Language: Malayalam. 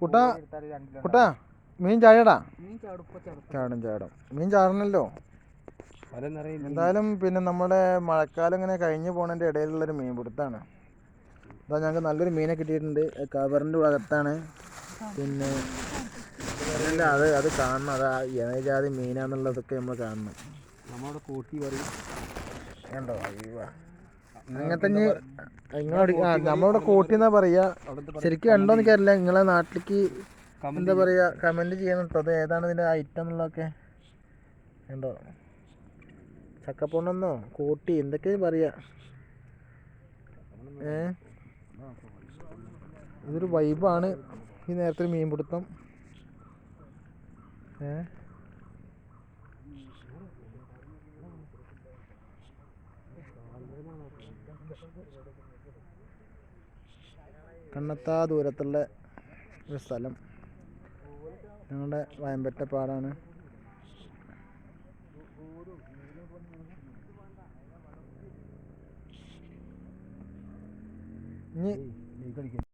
കുട്ടാ കുട്ടാ മീൻ ചാടടാ. ചാടും മീൻ ചാടണല്ലോ. എന്തായാലും പിന്നെ നമ്മുടെ മഴക്കാലം ഇങ്ങനെ കഴിഞ്ഞു പോണതിൻ്റെ ഇടയിലുള്ളൊരു മീൻ പിടുത്താണ്. അതാ ഞങ്ങൾക്ക് നല്ലൊരു മീനെ കിട്ടിയിട്ടുണ്ട്. കവറിൻ്റെ ഭാഗത്താണ്. പിന്നെ അല്ല അത് കാണണം. അത് ഏത് ജാതി മീനാന്നുള്ളതൊക്കെ നമ്മൾ കാണണം. നമ്മുടെ കൂട്ടി പറയും കണ്ടോ? അയ്യോ അങ്ങനത്തെ നമ്മളിവിടെ കൂട്ടിന്നാ പറയാ. ശരിക്കും കണ്ടോന്ന് എനിക്കറിയില്ല. നിങ്ങളെ നാട്ടിലേക്ക് എന്താ പറയാ കമന്റ് ചെയ്യണം കേട്ടോ. അത് ഏതാണ് ഇതിന്റെ ഐറ്റം എന്നുള്ളതൊക്കെ. കണ്ടോ? ചക്കപ്പൊണ്ണെന്നോ കൂട്ടി എന്തൊക്കെയാ പറയാ. ഇതൊരു വൈബാണ് ഈ നേരത്തെ മീൻ പിടുത്തം. കണ്ണെത്താ ദൂരത്തുള്ള ഒരു സ്ഥലം. ഞങ്ങളുടെ വയമ്പറ്റപ്പാടാണ്. ഇനി